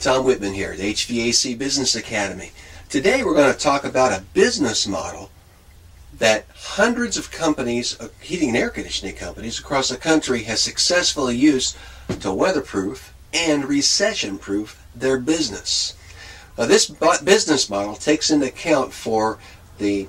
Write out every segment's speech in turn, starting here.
Tom Whitman here at HVAC Business Academy. Today we're going to talk about a business model that hundreds of companies, heating and air conditioning companies across the country has successfully used to weatherproof and recession-proof their business. This business model takes into account for the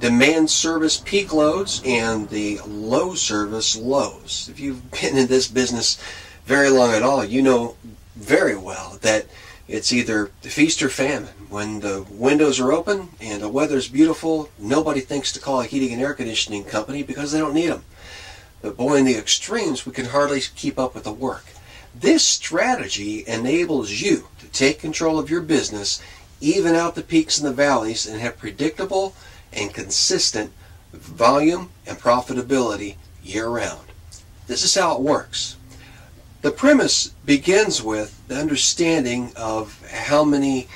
demand service peak loads and the low service lows. If you've been in this business very long at all, you know very well that it's either feast or famine. When the windows are open and the weather's beautiful, nobody thinks to call a heating and air conditioning company because they don't need them. But boy, in the extremes, we can hardly keep up with the work. This strategy enables you to take control of your business, even out the peaks and the valleys, and have predictable and consistent volume and profitability year-round. This is how it works. The premise begins with the understanding of how many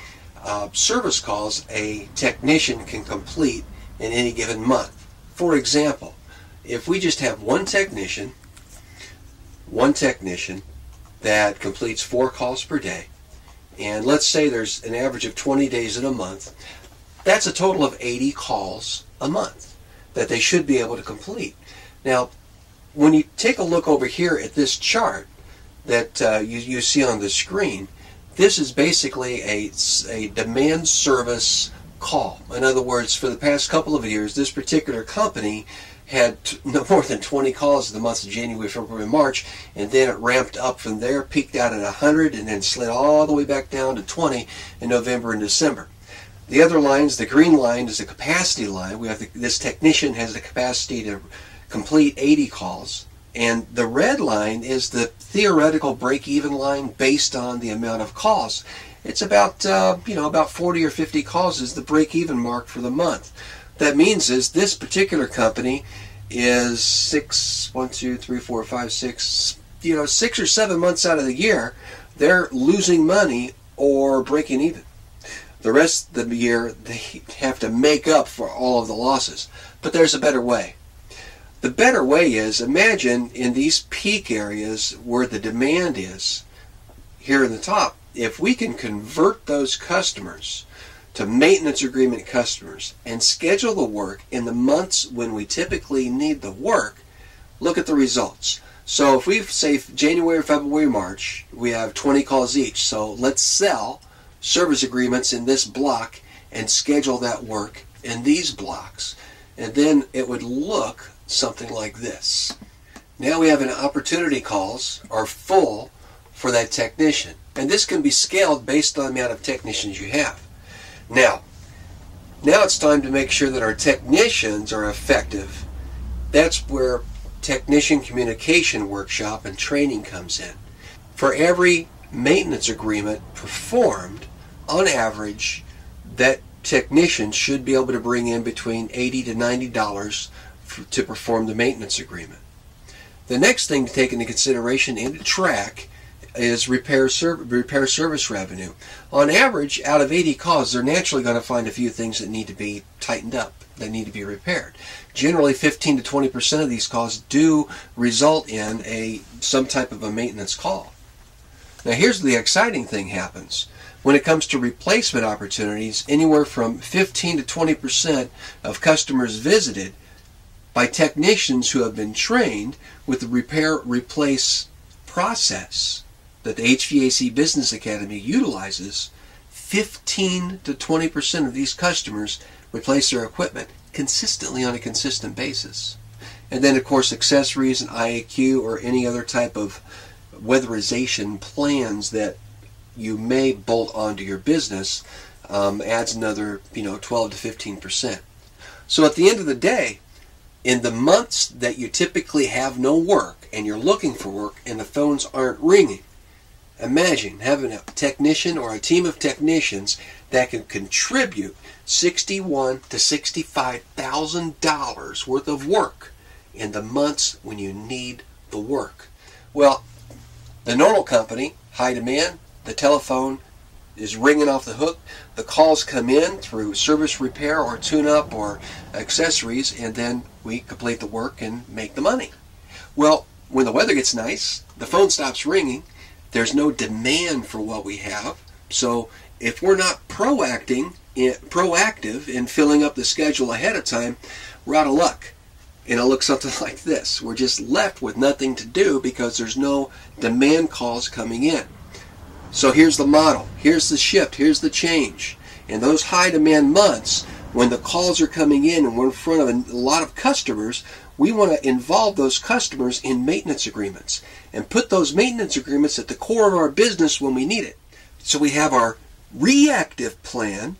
service calls a technician can complete in any given month. For example, if we just have one technician that completes 4 calls per day, and let's say there's an average of 20 days in a month, that's a total of 80 calls a month that they should be able to complete. Now, when you take a look over here at this chart that you see on the screen, this is basically a demand service call. In other words, for the past couple of years, this particular company had no more than 20 calls in the months of January, February, and March, and then it ramped up from there, peaked out at 100, and then slid all the way back down to 20 in November and December. The other lines, the green line is the capacity line. We have this technician has the capacity to complete 80 calls. And the red line is the theoretical break-even line based on the amount of calls. It's about, about 40 or 50 calls is the break-even mark for the month. That means is this particular company is 6 or 7 months out of the year, they're losing money or breaking even. The rest of the year, they have to make up for all of the losses. But there's a better way. The better way is, imagine in these peak areas where the demand is, here in the top, if we can convert those customers to maintenance agreement customers and schedule the work in the months when we typically need the work, look at the results. So if we say January, February, March, we have 20 calls each. So let's sell service agreements in this block and schedule that work in these blocks. And then it would look something like this. Now we have an opportunity calls are full for that technician. And this can be scaled based on the amount of technicians you have. Now it's time to make sure that our technicians are effective. That's where technician communication workshop and training comes in. For every maintenance agreement performed, on average, that technician should be able to bring in between $80 to $90 to perform the maintenance agreement. The next thing to take into consideration and to track is repair service revenue. On average, out of 80 calls, they're naturally going to find a few things that need to be tightened up, that need to be repaired. Generally, 15 to 20% of these calls do result in some type of a maintenance call. Now here's the exciting thing happens. When it comes to replacement opportunities, anywhere from 15 to 20% of customers visited by technicians who have been trained with the repair-replace process that the HVAC Business Academy utilizes, 15 to 20% of these customers replace their equipment consistently on a consistent basis. And then, of course, accessories and IAQ or any other type of weatherization plans that you may bolt onto your business adds another 12 to 15%. So at the end of the day, in the months that you typically have no work and you're looking for work and the phones aren't ringing, imagine having a technician or a team of technicians that can contribute $61,000 to $65,000 worth of work in the months when you need the work. Well, the normal company, high demand, the telephone is ringing off the hook. The calls come in through service repair or tune-up or accessories, and then we complete the work and make the money. Well, when the weather gets nice, the phone stops ringing, There's no demand for what we have. So if we're not proactive in filling up the schedule ahead of time, we're out of luck. And it'll look something like this. We're just left with nothing to do because there's no demand calls coming in. So here's the model. Here's the shift. Here's the change. In those high demand months, when the calls are coming in and we're in front of a lot of customers, we want to involve those customers in maintenance agreements and put those maintenance agreements at the core of our business when we need it. So we have our reactive plan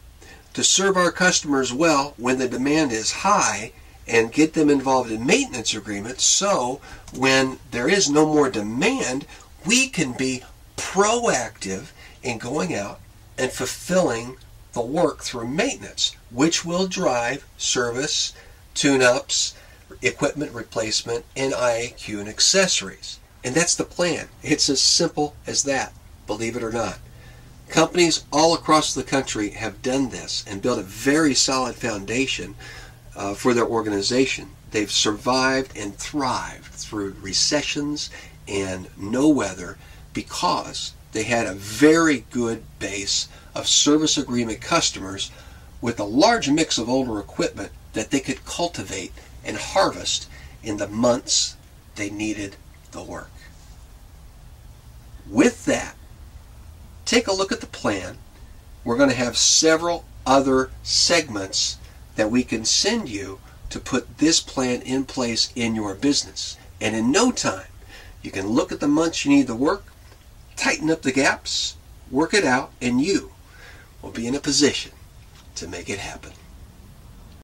to serve our customers well when the demand is high and get them involved in maintenance agreements, so when there is no more demand, we can be proactive in going out and fulfilling the work through maintenance, which will drive service, tune-ups, equipment replacement, and IAQ and accessories. And that's the plan. It's as simple as that, believe it or not. Companies all across the country have done this and built a very solid foundation for their organization. They've survived and thrived through recessions and no weather because they had a very good base of service agreement customers with a large mix of older equipment that they could cultivate and harvest in the months they needed the work. With that, take a look at the plan. We're going to have several other segments that we can send you to put this plan in place in your business. And in no time, you can look at the months you need the work, tighten up the gaps, work it out, and you will be in a position to make it happen.